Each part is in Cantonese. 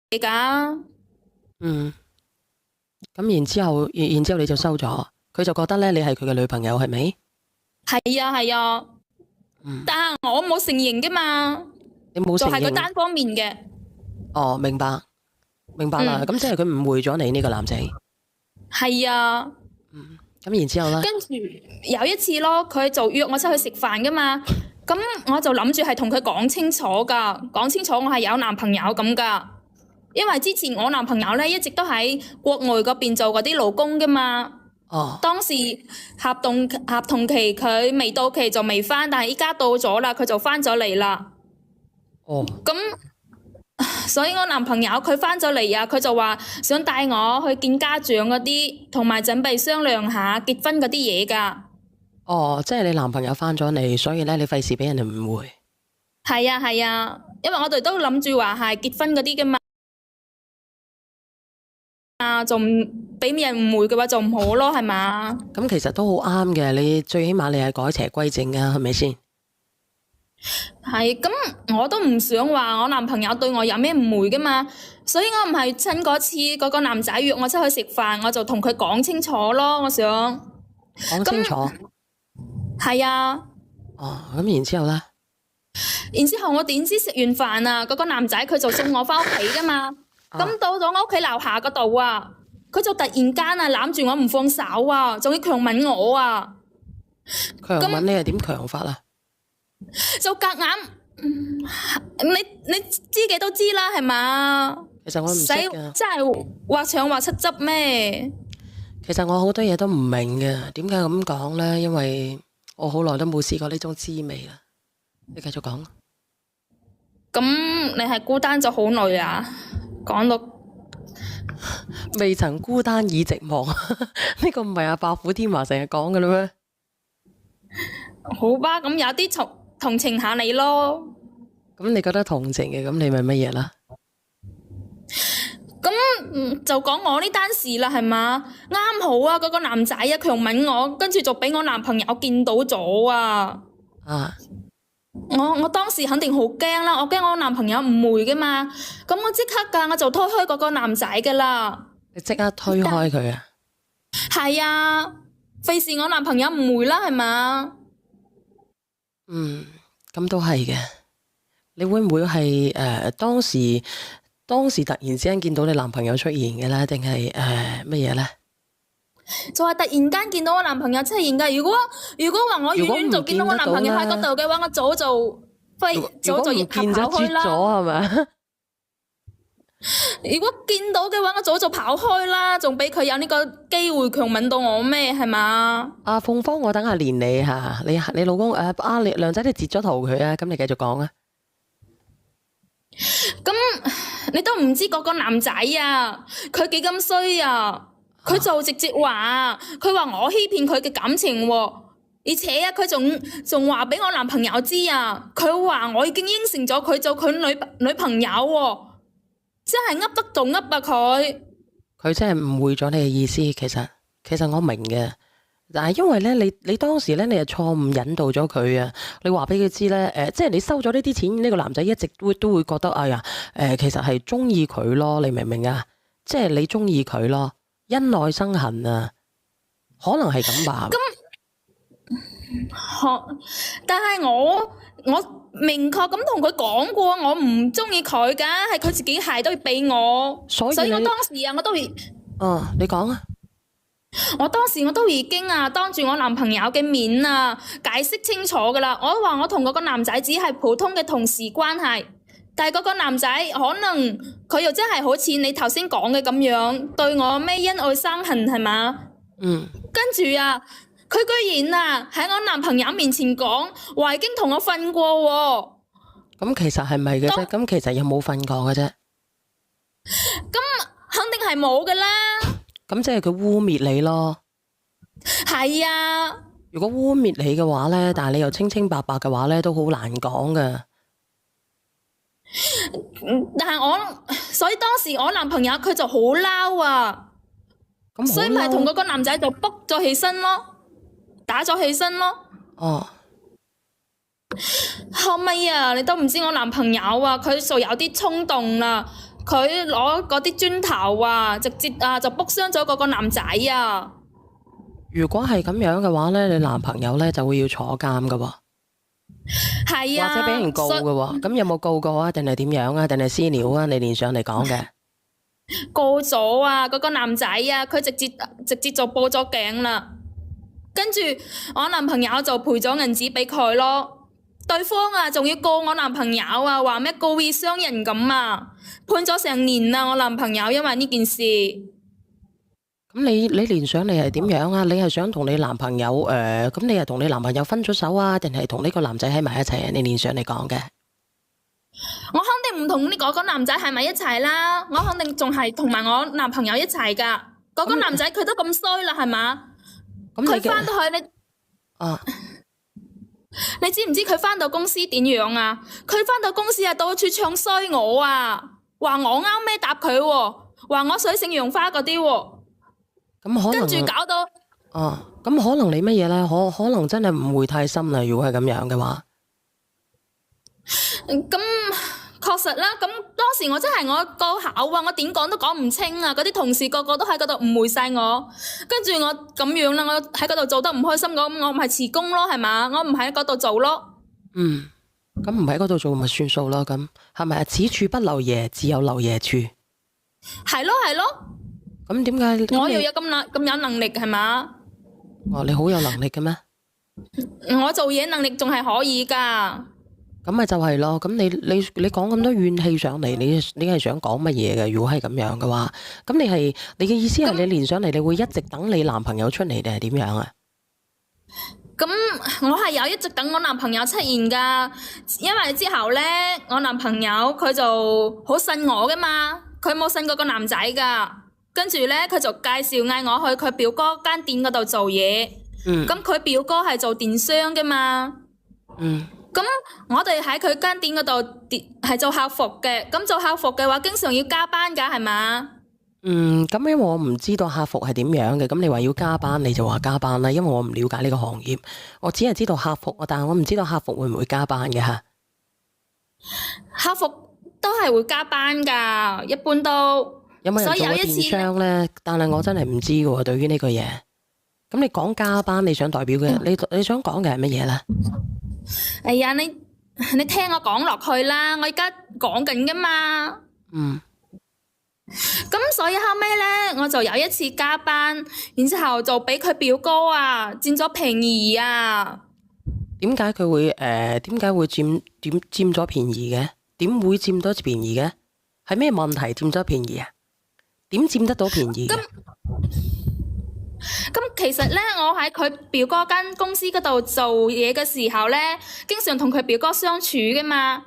嚟㗎。嗯，咁然之後你就收咗，佢就覺得咧你係佢嘅女朋友係咪？係啊係啊，嗯，但係我冇承認㗎嘛，你冇就承認。係佢單方面嘅。哦，明白明白啦，嗯，咁即係佢誤會咗你呢個男仔。係啊。嗯，咁然之後咧，跟住有一次咯，佢就約我出去食飯㗎嘛，咁我就諗住係同佢講清楚㗎，講清楚我係有男朋友咁㗎。因為之前我男朋友咧一直都喺國外嗰邊做嗰啲勞工㗎嘛，哦當時合同期佢未到期就未返，但係依家到咗啦，佢就返咗嚟啦。哦咁所以我男朋友佢返咗嚟啊，佢就話想帶我去見家長嗰啲，同埋準備商量下結婚嗰啲嘢㗎。哦，即係你男朋友翻咗嚟，所以咧你費事俾人哋誤會。係啊係啊，因為我哋都諗住話係結婚嗰啲㗎嘛，就唔俾人誤會嘅話就唔好咯，係嘛？咁其實都好啱嘅，你最起碼你係改邪歸正啊，係咪先？係，咁我都唔想話我男朋友對我有咩誤會㗎嘛，所以我唔係趁嗰次嗰個男仔約我出去食飯，我就同佢講清楚咯，我想。講清楚。係啊，哦，咁然之後咧，然之後我點知食完飯啊，嗰個男仔佢就送我返屋企㗎嘛，咁到咗我屋企樓下嗰度啊，佢就突然間啊攬住我唔放手啊，仲要強吻我啊，強吻你係點強法啊？就夾硬，你知嘅都知啦，係嘛？其實我唔識使噶，真係話長話七汁咩？其實我好多嘢都唔明嘅，點解咁講咧？因為我好耐都冇試過呢種滋味啦。你繼續講。咁你係孤單咗好耐啊？講到未曾孤單已寂寞，呢個唔係阿白虎天華成日講嘅啦咩？好吧，咁有啲同情下你咯。咁你覺得同情嘅，咁你咪乜嘢啦？咁就講我呢單事啦，係嘛？啱好啊，嗰個男仔啊強吻我，跟住就俾我男朋友見到咗啊！啊，我當時肯定好驚啦，我驚我男朋友誤會噶嘛，咁我即刻㗎，我就推開嗰個男仔㗎啦。你即刻推開佢啊！係啊，費事我男朋友誤會啦，係嘛？嗯，咁都係嘅。你會唔會係當時突然之間見到你男朋友出現嘅咧，定係乜嘢咧？就係突然間見到我男朋友出現㗎。如果話我遠遠就見到我男朋友喺嗰度嘅話，我早就早就見咗跑開啦。係咪？如果見到嘅話，我早就跑開啦，仲俾佢有呢個機會強吻到我咩？係嘛？阿鳳芳，我等下連你吓，你老公你梁仔你截咗圖佢啊，咁你繼續講啊。咁你都唔知嗰個男仔啊，佢幾咁衰啊！佢就直接話，佢話我欺騙佢嘅感情喎，而且啊，佢仲話俾我男朋友知啊，佢話我已經應承咗佢做佢女朋友喎，真係噏得就噏啊佢。佢真係誤會咗你嘅意思，其實我明嘅，但係因為咧，你當時咧，你係錯誤引導咗佢啊！你話俾佢知咧，即係你收咗呢啲錢，呢個男仔一直都會覺得，哎呀，其實係中意佢咯，你明唔明啊？即係你中意佢咯，因愛生恨啊，可能係咁吧。但係我明確咁同佢講過，我唔中意佢噶，係佢自己係都要俾我，所以我當時啊，你講啊。我當時我都已經啊，當住我男朋友嘅面啊，解釋清楚噶啦。我都話我同嗰個男仔只係普通嘅同事關係，但係嗰個男仔可能佢又真係好似你頭先講嘅咁樣，對我咩因愛生恨係嘛？嗯。跟住啊，佢居然啊喺我男朋友面前講話已經同我瞓過喎。咁其實係咪嘅啫？咁其實有冇瞓過嘅啫？咁肯定係冇噶啦。咁即係佢污蔑你咯。係啊，如果污蔑你嘅話咧，但係你又清清白白嘅話咧，都好難講噶。但係所以當時我男朋友佢就好嬲啊，咁所以咪同嗰個男仔就卜咗起身咯，打咗起身咯。哦。後尾啊，你都唔知我男朋友啊，佢就有啲衝動啦。佢攞嗰啲磚頭啊，直接啊就撲傷咗嗰個男仔啊。如果係咁樣嘅話咧，你男朋友咧就會要坐監噶喎，係啊，或者俾人告噶喎。咁有冇告過啊？定係點樣啊？定係私了啊？你連上嚟講嘅？告咗啊！嗰個男仔啊，佢直接就報咗警啦。跟住我男朋友就賠咗銀紙俾佢咯。對方啊，仲要告我男朋友啊，話咩故意傷人咁啊，判咗成年啦。我男朋友因為呢件事。咁你連上嚟係點樣啊？你係想同你男朋友咁你係同你男朋友分咗手啊？定係同呢個男仔喺埋一齊啊？你連上嚟講嘅？我肯定唔同呢嗰個男仔喺埋一齊啦，我肯定仲係同埋我男朋友一齊噶。嗰個男仔佢都咁衰啦，係嘛？佢翻到去啊，你知唔知佢翻到公司點樣啊？佢翻到公司啊，到處唱衰我啊，話我啱咩答佢喎，話我水性楊花嗰啲喎。咁可能跟住搞到咁可能你乜嘢咧？可能真係誤會太深啦。如果係咁樣嘅話，咁確實啦。咁當時我真係我個口啊，我點講都講唔清啊。嗰啲同事個個都喺嗰度誤會晒我，跟住我咁樣啦，我喺嗰度做得唔開心，我唔係辭工咯，係嘛？我唔喺嗰度做咯。咁唔喺嗰度做咪算數咯？咁係咪啊？此處不留爺，自有留爺處。係咯係咯。咁點解我又有咁有能力係嘛？你好有能力嘅咩？我做嘢能力仲係可以噶。咁咪就係咯。咁你講咁多怨氣上嚟，你係想講乜嘢嘅？如果係咁樣嘅話，咁你嘅意思係你連上嚟，你會一直等你男朋友出嚟定係點樣啊？咁我係有一直等我男朋友出現噶，因為之後咧，我男朋友佢就好信我噶嘛，佢冇信過個男仔噶。跟住咧，佢就介紹嗌我去佢表哥間店嗰度做嘢。咁佢表哥係做電商噶嘛。咁我哋喺佢間店嗰度係做客服嘅。咁做客服嘅話，經常要加班噶，係嘛？咁因為我唔知道客服係點樣嘅，咁你話要加班，你就話加班啦。因為我唔了解呢個行業，我只係知道客服，但係我唔知道客服會唔會加班嘅吓。客服都係會加班噶，一般都。有冇人做過電商咧？但係我真係唔知嘅喎，對於呢個嘢。咁你講加班，你想代表嘅，你想講嘅係乜嘢咧？哎呀，你聽我講落去啦，我而家講緊噶嘛。咁所以後尾咧，我就有一次加班，然之後就俾佢表哥啊佔咗便宜啊。點解佢會佔咗便宜嘅？點會佔咗便宜嘅？係咩問題佔咗便宜啊？點佔得到便宜嘅？咁其實咧，我喺佢表哥間公司嗰度做嘢嘅時候咧，經常同佢表哥相處噶嘛，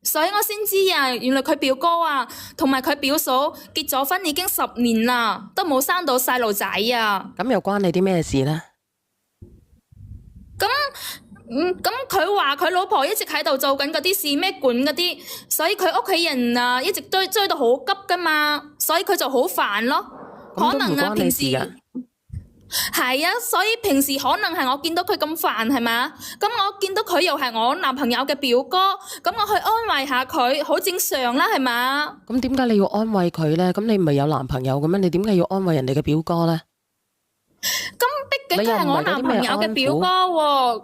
所以我先知啊，原來佢表哥啊同埋佢表嫂結咗婚已經10年啦，都冇生到細路仔啊。咁又關你啲咩事咧？咁佢話佢老婆一直喺度做緊嗰啲事咩管嗰啲，所以佢屋企人啊一直追到好急噶嘛，所以佢就好煩咯。可能啊，平時係啊，所以平時可能係我見到佢咁煩係嘛，咁我見到佢又係我男朋友嘅表哥，咁我去安慰下佢，好正常啦係嘛。咁點解你要安慰佢咧？咁你唔係有男朋友嘅咩？你點解要安慰人哋嘅表哥咧？咁畢竟佢係我男朋友嘅表哥喎。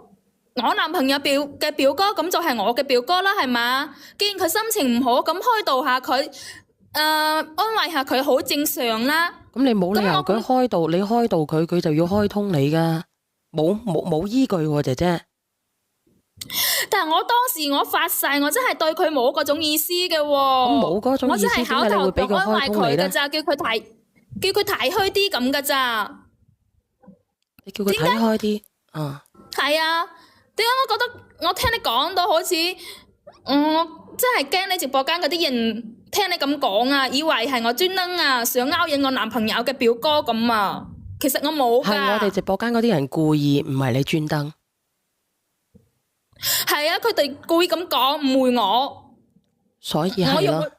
我男朋友嘅表哥咁就係我嘅表哥啦，係嘛？既然佢心情唔好，咁開導下佢，安慰下佢，好正常啦。咁你冇理由佢開導，你開導佢，佢就要開通你噶，冇依據喎，姐姐。但係我當時我發誓，我真係對佢冇嗰種意思嘅喎。冇嗰種意思，點解你會俾佢開通你咧？我真係口頭上安慰佢噶咋，叫佢睇開啲咁噶咋。你叫佢睇開啲，係啊。點解我覺得我聽你講到好似，我真係驚你直播間嗰啲人聽你咁講啊，以為係我專登啊想勾引我男朋友嘅表哥咁啊，其實我冇㗎。係我哋直播間嗰啲人故意，唔係你專登。係啊，佢哋故意咁講，誤會我。所以係咯。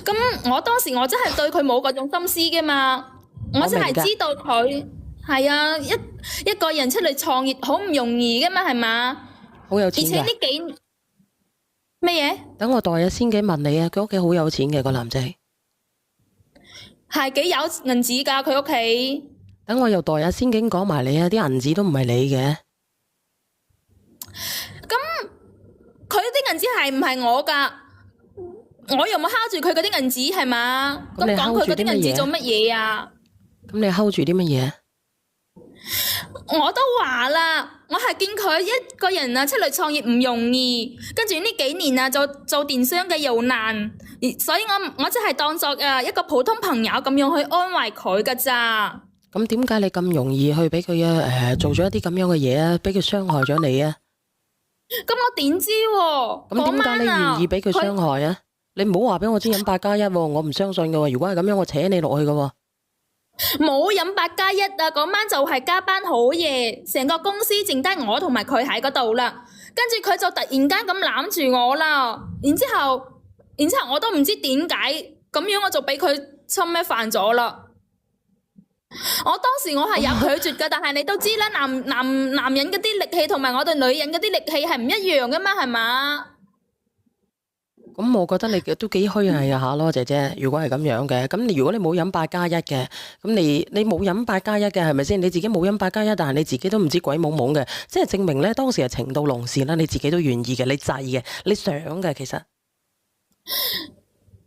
咁我當時我真係對佢冇嗰種心思㗎嘛，我真係知道佢。係啊，一個人出嚟創業好唔容易噶嘛，係嘛？好有錢㗎。而且呢幾咩嘢？等我代日先幾問你啊，佢屋企好有錢嘅個男仔。係幾有銀紙㗎？佢屋企等我又代日先幾講埋你啊，啲銀紙都唔係你嘅。佢啲銀紙係唔係我㗎？我又冇睺住佢嗰啲銀紙係嘛？咁咁你講佢嗰啲銀紙睺住啲乜嘢做乜嘢啊？咁你睺住啲乜嘢？我都話啦，我係見佢一個人啊出嚟創業唔容易，跟住呢幾年啊做電商嘅又難，所以我只係當作一個普通朋友咁樣去安慰佢㗎咋。咁點解你咁容易去俾佢做咗一啲咁樣嘅嘢啊？俾佢傷害咗你啊？咁我點知喎？咁點解你願意俾佢傷害啊？你唔好話俾我知飲8+1喎，我唔相信㗎喎。如果係咁樣，我扯你落去㗎喎。冇飲8+1啊！嗰晚就係加班好夜，成個公司淨得我同埋佢喺嗰度啦。跟住佢就突然間咁攬住我啦，然之後我都唔知點解咁樣，我就俾佢侵咩犯咗啦。我當時我係有拒絕㗎，但係你都知啦，男人嗰啲力氣同埋我哋女人嗰啲力氣係唔一樣㗎嘛，係嘛？咁我覺得你都幾虛偽下咯，姐姐。如果係咁樣嘅，咁如果你冇飲8+1嘅，咁你冇飲8+1嘅係咪先？你自己冇飲8+1，但係你自己都唔知鬼懵懵嘅，即係證明咧當時係情到濃時啦，你自己都願意嘅，你制嘅，你想嘅其實。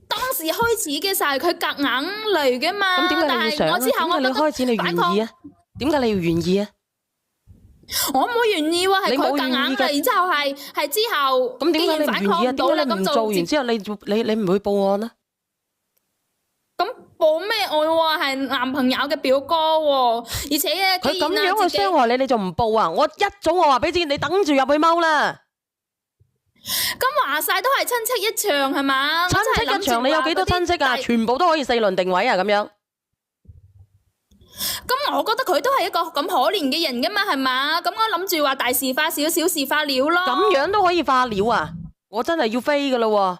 當時開始嘅時候係佢夾硬嚟嘅嘛，咁點解你要想啊？但係我之後我點解你開始你願意啊？點解你要願意啊？我冇願意喎，係佢夾硬嚟，然之後係之後，咁點解你唔願意啊？點解你唔做完之後你唔會報案啊？咁報咩案喎？係男朋友嘅表哥喎，而且佢咁樣去傷害你，你就唔報啊？我一早我話俾你知，你等住入去踎啦。咁話晒都係親戚一場係嘛？親戚一場，你有幾多親戚啊？全部都可以4輪定位啊？咁樣。咁我覺得佢都係一個咁可憐嘅人噶嘛，係嘛？咁我諗住話大事化小，小事化了咯。咁樣都可以化了啊！我真係要飛噶啦喎！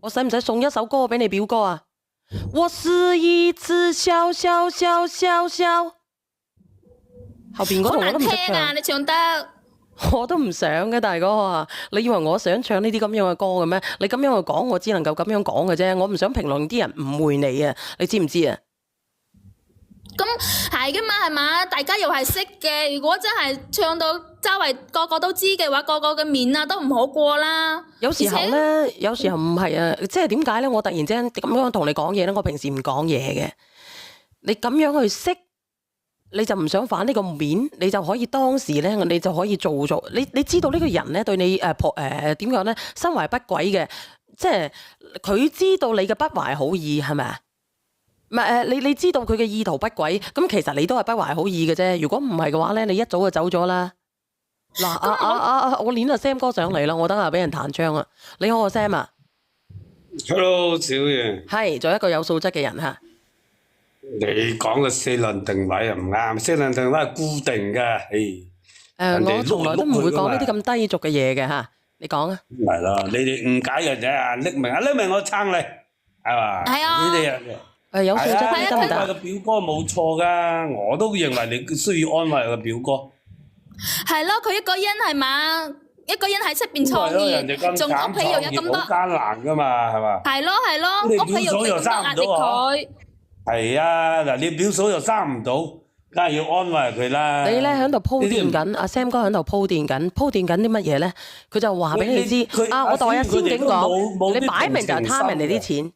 我使唔使送一首歌俾你表哥啊？我是一隻小小小小小，後邊嗰度我都唔識唱。好難聽啊！你唱得我都唔想嘅，大哥啊！你以為我想唱呢啲咁樣嘅歌嘅咩？你咁樣去講，我只能夠咁樣講嘅啫。我唔想評論啲人誤會你啊！你知唔知啊？咁係噶嘛，係嘛？大家又係識嘅。如果真係唱到周圍個個都知嘅話，個個嘅面啊都唔好過啦。有時候咧，有時候唔係啊，即係點解咧？我突然之間咁樣同你講嘢咧，我平時唔講嘢嘅。你咁樣去識，你就唔想反呢個面，你就可以當時咧，你就可以做你知道呢個人咧對你點講咧，心懷不軌嘅，即係佢知道你嘅不懷好意係咪啊？唔係你知道佢嘅意圖不軌，咁其實你都係不懷好意嘅啫。如果唔係嘅話咧，你一早就走咗啦。嗱，我連阿 Sam 哥上嚟啦，我等下俾人彈槍啊！你好，阿 Sam 啊 ，Hello，小爺，係做一個有素質嘅人嚇。你講嘅4輪定位又唔啱，4輪定位係固定嘅，我從來都唔會講呢啲咁低俗嘅嘢嘅嚇。你講啊。係咯，你哋誤解嘅啫，匿名我撐你，係嘛？係啊。你哋有素質啲得唔得？安慰個表哥冇錯噶，我都認為你需要安慰個表哥。係咯，佢一個人係嘛？一個人喺出邊創業，仲屋企又有咁多艱難噶嘛，係嘛？係咯，屋企又有咁多壓力佢。係啊，嗱，你表嫂又生唔到，梗係要安慰佢啦。你咧喺度鋪墊緊，阿 Sam 哥喺度鋪墊緊啲乜嘢咧？佢就話俾你知，我代阿仙景講，你擺明就係貪人哋啲錢。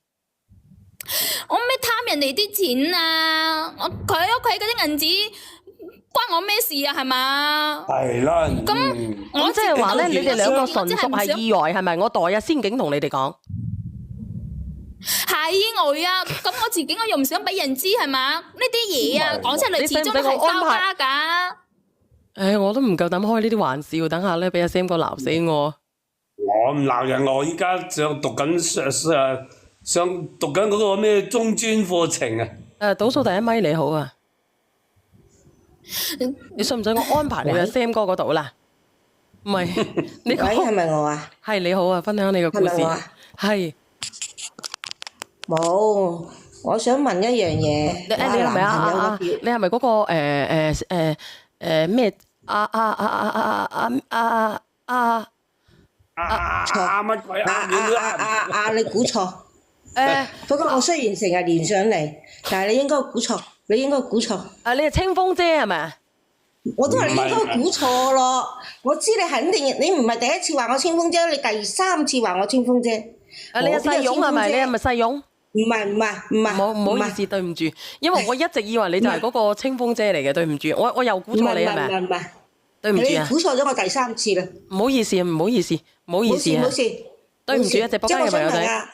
我咩貪人哋啲錢啊？佢屋企嗰啲銀紙關我咩事啊？係嘛？係啦。咁我即係話咧，你哋兩個純屬係意外，係咪？我代阿仙景同你哋講。係意外啊！咁我自己我又唔想俾人知係嘛？呢啲嘢啊講出嚟始終都係收家㗎。我都唔夠膽開呢啲玩笑，等下咧俾阿 Sam 哥鬧死我。我唔鬧人，我依家想讀緊嗰個咩中專課程啊！倒數第一咪你好啊！你信唔信我安排你去 Sam 哥嗰度啦？唔係，你講係咪我啊？係你好啊，分享你個故事。係。冇，我想問一樣嘢。你係咪你係咪嗰個咩乜鬼你估錯。不過我雖然成日連上嚟，但係你應該估錯，你應該估錯。你係清風姐係咪啊？我都話你應該估錯咯。我知你肯定，你唔係第一次話我清風姐，你第三次話我清風姐。你係細勇係咪？你係咪細勇？唔係。唔好意思，對唔住，因為我一直以為你就係嗰個清風姐嚟嘅，對唔住，我又估錯你係咪？唔係。對唔住啊！你估錯咗我第三次啦。唔好意思，唔好意思啊！對唔住啊，直播間嘅朋友仔。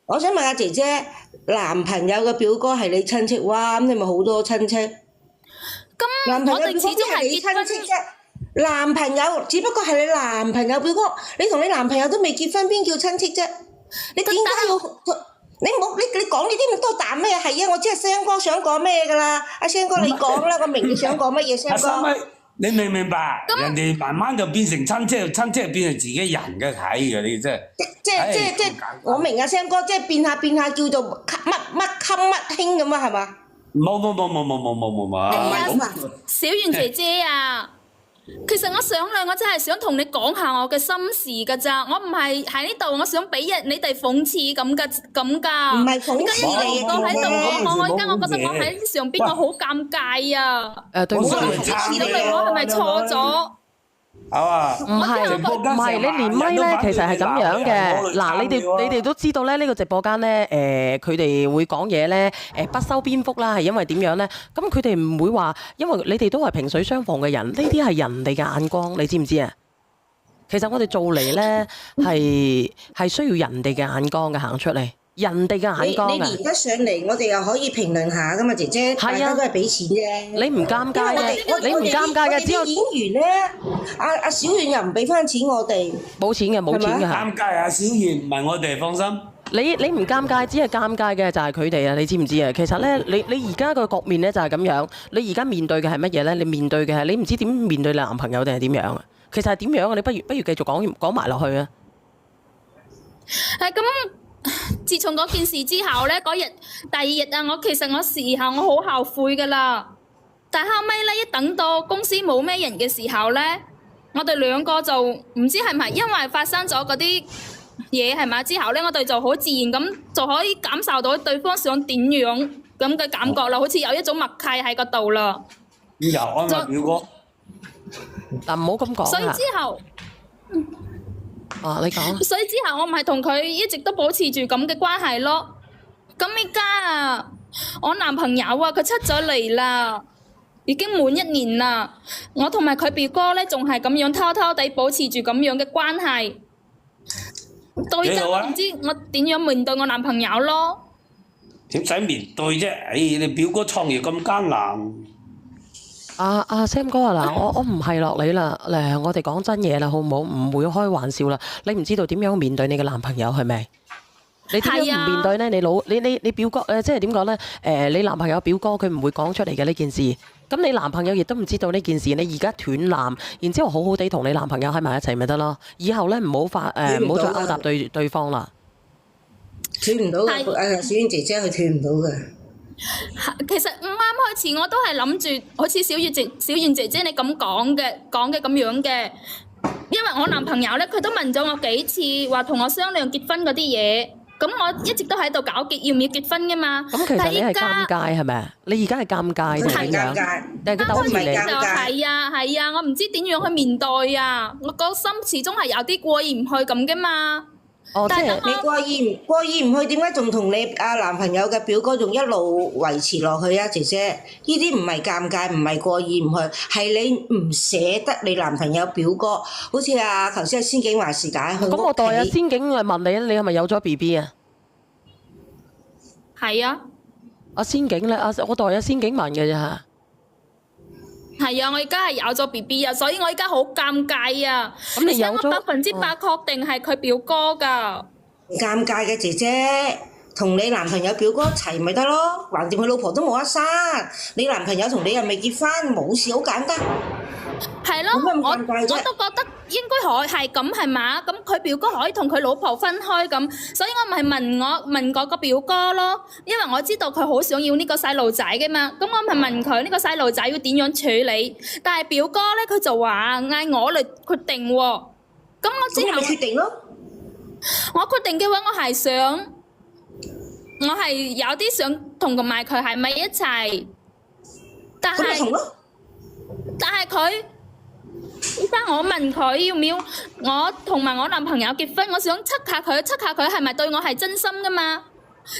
我想問下姐姐，男朋友嘅表哥係你親戚，哇！咁你咪好多親戚。咁我哋始終係結婚啫。男朋友只不過係你男朋友表哥，你同你男朋友都未結婚，邊叫親戚啫？你點解要？你講呢啲咁多膽咩？係啊，我知係聲哥想講咩㗎啦。阿聲哥你講啦，我明你想講乜嘢，聲哥。你明唔明白？人哋慢慢就變成親戚，親戚就變成自己人嘅睇嘅，你真係。即係，我明啊，聲哥，即係變下叫做乜兄咁啊，係嘛？冇。小圓姐姐啊，其實我真係想同你講下我嘅心事㗎咋，我唔係喺呢度，我想俾你哋諷刺咁㗎。唔係諷刺你，我喺度，我而家我覺得我喺上邊我好尷尬啊！對唔住，我係咪錯咗？唔係，你連咪咧，其實係咁樣嘅。嗱，你哋都知道咧，呢個直播間咧，佢哋會講嘢咧，不修邊幅啦，係因為點樣咧？咁佢哋唔會話，因為你哋都係萍水相逢嘅人，呢啲係人哋嘅眼光，你知唔知啊？其實我哋做嚟咧，係需要人哋嘅眼光嘅行出嚟。人哋嘅眼光啊！你連得上嚟，我哋又可以評論下噶嘛，姐姐，大家都係俾錢啫。你唔尷尬嘅，你唔尷尬嘅，只有演員咧，阿小遠又唔俾翻錢我哋，冇錢嘅。尷尬啊！小遠唔係我哋，放心。你唔尷尬，只係尷尬嘅就係佢哋啊！你知唔知啊？其實咧，你而家個局面咧就係咁樣。你而家面對嘅係乜嘢咧？你面對嘅係你唔知點面對你男朋友定係點樣啊？其實係點樣啊？你不如繼續講埋落去啊！係咁。自從嗰件事之後咧，第二日啊，我事後我好後悔噶啦。但後尾咧，一等到公司冇咩人嘅時候咧，我哋兩個就唔知係咪因為發生咗嗰啲嘢係咪之後咧，我哋就好自然咁就可以感受到對方想點樣咁嘅感覺啦，好似有一種默契喺嗰度啦。又安慰表哥，但唔好咁講啊！所以之後。你講。所以之後我唔係同佢一直都保持住咁嘅關係咯。咁而家啊，我男朋友啊，佢出咗嚟啦，已經滿1年啦。我同埋佢表哥咧，仲係咁樣偷偷地保持住咁樣嘅關係。到而家我唔知我點樣面對我男朋友咯。點使面對啫？你表哥創業咁艱難。Sam 哥啊，嗱，我唔係落你啦，我哋講真嘢啦，好唔好？唔會開玩笑啦。你唔知道點樣面對你嘅男朋友係咪？你點樣唔面對咧？你表哥即係點講咧？你男朋友表哥佢唔會講出嚟嘅呢件事。咁你男朋友亦都唔知道呢件事。你而家斷纜，然之後好好地同你男朋友喺埋一齊咪得咯？以後咧唔好再勾搭對方啦。斷唔到嘅，小婉姐姐佢斷唔到嘅。其實啱開始我都係諗住好似小燕姐姐你咁講嘅咁樣嘅，因為我男朋友咧佢都問咗我幾次，話同我商量結婚嗰啲嘢，咁我一直都喺度糾結要唔要結婚噶嘛。咁其實你係尷尬係咪啊？你而家係尷尬定點樣？定係佢糾住你？係啊，我唔知點樣去面對啊，我個心始終係有啲過意唔去咁噶嘛。即係你過意唔去，點解仲同你男朋友嘅表哥仲一路維持落去啊？姐姐，呢啲唔係尷尬，唔係過意唔去，係你唔捨得你男朋友表哥。好似頭先仙境話事解，咁我代阿仙境嚟問你，你係咪有咗 BB 啊？係啊。阿仙境咧，我代阿仙境問嘅啫。係啊，我而家係有咗 BB 啊，所以我而家好尷尬啊！咁你有咗我100%確定係佢表哥㗎。尷尬嘅姐姐，同你男朋友表哥一齊咪得咯，橫掂佢老婆都冇得生，你男朋友同你又未結婚，冇事，好簡單。係咯，我都覺得應該係咁係嘛？咁佢表哥可以同佢老婆分開咁，所以我咪問嗰個表哥咯，因為我知道佢好想要呢個細路仔嘅嘛，咁我咪問佢呢個細路仔要點樣處理，但係表哥咧佢就話嗌我嚟決定喎。咁我咁你咪之後決定咯。我決定嘅話，我係有啲想同埋佢係咪一齊，但係咁咪同咯。佢依家我問佢要唔要我同埋我男朋友結婚，我想測下佢係咪對我係真心噶嘛？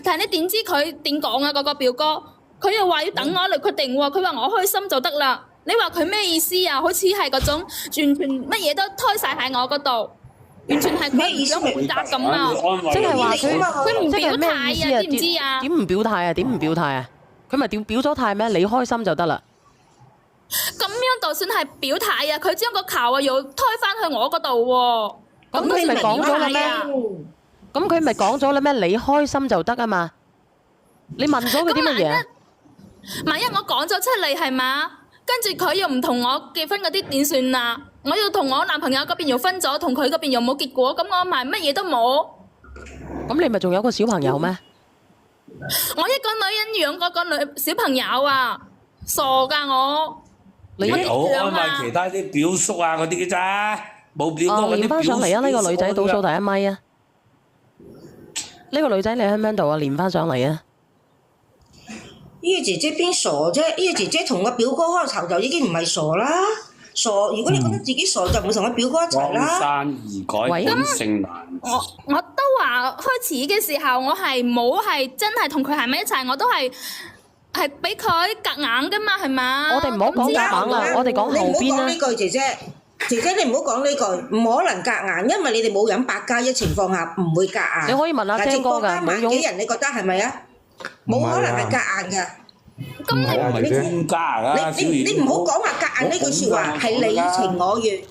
但係你點知佢點講啊？嗰個表哥，佢又話要等我嚟決定喎。佢話我開心就得啦。你話佢咩意思啊？好似係嗰種完全乜嘢都推晒喺我嗰度，完全係佢唔想回答咁啊！即係話佢唔表即係咩態啊？意思啊？知唔知啊？點唔表態啊？點唔表態啊？佢咪表咗態咩？你開心就得啦。咁樣就算係表態啊，佢將個球啊又推翻去我嗰度喎。咁佢咪講咗啦咩？咁佢咪講咗啦咩？你開心就得啊嘛。你問咗佢啲乜嘢？萬一我講咗出嚟係嘛？跟住佢又唔同我結婚嗰啲點算啊？我要同我男朋友嗰邊又分咗，同佢嗰邊又冇結果，咁我咪乜嘢都冇。咁你咪仲有個小朋友咩？我一個女人養嗰個小朋友啊，傻噶我。你你好安慰其他啲表叔啊嗰啲嘅咋，冇表哥嗰啲連翻上嚟啊！呢個女仔倒數第第一咪啊！呢個女仔你喺邊度啊？連翻上嚟啊！呢個姐姐邊傻啫？呢個姐姐同個表哥開頭就已經唔係傻啦。傻，如果你覺得自己傻就唔會同個表哥一齊江啦。山易改，本性難移。我都話開始嘅時候，我係冇係真係同佢喺埋一齊，我都係俾佢夾硬噶嘛，係嘛？我哋唔好講夾硬啦，我哋講後邊啦你唔好講呢。句，姐姐，姐姐你唔好講呢句，唔可能夾硬，因為你哋冇飲百加一情況下唔會夾硬。你可以問阿聲哥㗎但係冇用幾人你覺得係咪啊？冇可能係夾硬㗎。咁你我咪專家啦，你唔好講話夾硬呢句説話，係你情我願。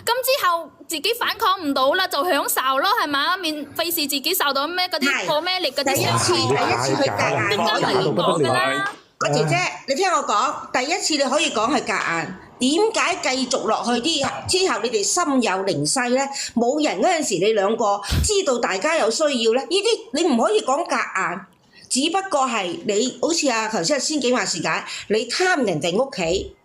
咁之後自己反抗唔到啦，就享受咯，係嘛？費事自己受到咩嗰啲過咩力嗰啲第一次去夾硬可以講㗎啦。個姐姐，你聽我講，第一次你可以講係夾硬，點解繼續落去之後你哋心有靈犀呢？冇人嗰陣時，你兩個知道大家有需要呢？呢啲你唔可以講夾硬，只不過係你好似頭先先幾話時間，你貪人哋屋企，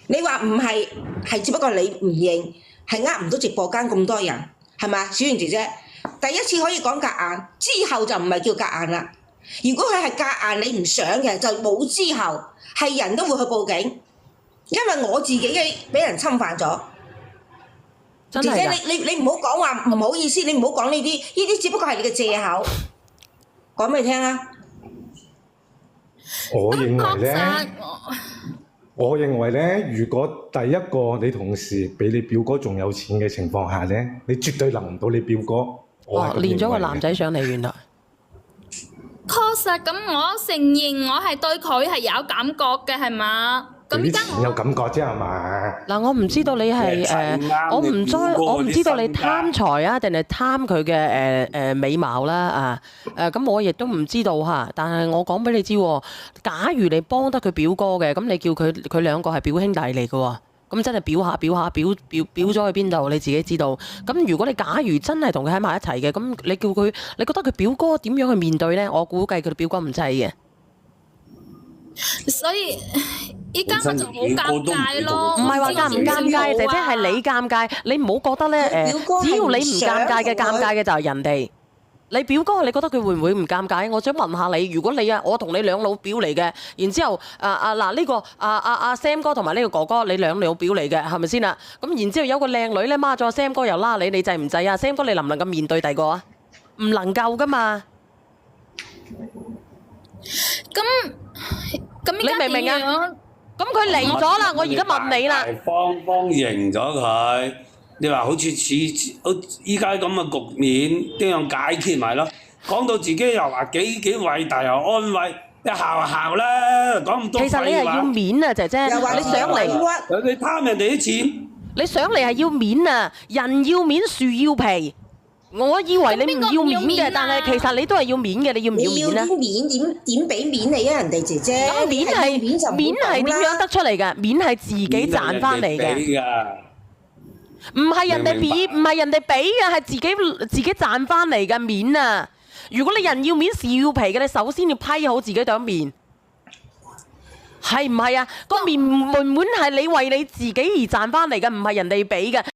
你話唔係，係只不過你唔認，係呃唔到直播間咁多人，係咪？小圓姐姐，第一次可以講夾硬，之後就唔係叫夾硬啦。如果佢係夾硬，你唔想嘅就冇之後，係人都會去報警，因為我自己嘅俾人侵犯咗。姐姐，真係㗎。你唔好講話唔好意思，你唔好講呢啲，呢啲只不過係你嘅借口。講俾你聽啊！我認為咧，如果第一個你同事比你表哥仲有錢嘅情況下咧，你絕對輪唔到你表哥。我係咁認為嘅。連咗個男仔上嚟，原來。確實咁，我承認我係對佢係有感覺嘅，係嘛？咁俾而家錢有感覺啫係嘛？嗱，我唔知道你係我唔知道你貪財啊，定係貪佢嘅美貌啦咁我亦都唔知道嚇。但係我講俾你知喎，假如你幫得佢表哥嘅，咁你叫佢兩個係表兄弟嚟嘅喎。咁真係表咗去邊度？你自己知道。咁如果你假如真係同佢喺埋一齊嘅，咁你叫佢，你覺得佢表哥點樣去面對呢？我估計佢表哥唔制嘅。所以依家我就好尷尬咯。唔係話尷唔尷尬，姐姐係你尷尬。你唔好覺得呢，只要你唔尷尬嘅，尷尬嘅就係人哋。你表哥，你覺得佢會唔會唔尷尬？我想問下你，如果你我同你兩老表嚟嘅，然之後嗱呢個Sam 哥同埋呢個哥哥，你兩老表嚟嘅，係咪先啊？咁然之後有個靚女咧孖咗 Sam 哥又拉你，你制唔制啊？Sam 哥你能唔能夠面對第二個啊？唔能夠噶嘛。咁你明唔明啊？咁佢嚟咗啦，我而家問你啦。方認咗佢。你話好似依家咁嘅局面，點樣解決埋咯？講到自己又話幾偉大又安慰，一效啦，講咁多廢話。其實你係要面啊，姐姐，你上嚟，你貪人哋啲錢，你上嚟係要面啊！人要面，樹要皮。我以為你唔要面嘅，但係其實你都係要面嘅，你要唔要面啊？你要啲面點俾面你啊？人哋姐姐，咁面係點樣得出嚟嘅？面係自己賺翻嚟嘅。唔係人哋俾嘅，係自己賺翻嚟嘅面啊！如果你人要面，事要皮嘅，你首先要批好自己對面，係唔係啊？個面門係你為你自己而賺翻嚟嘅，唔係人哋俾嘅。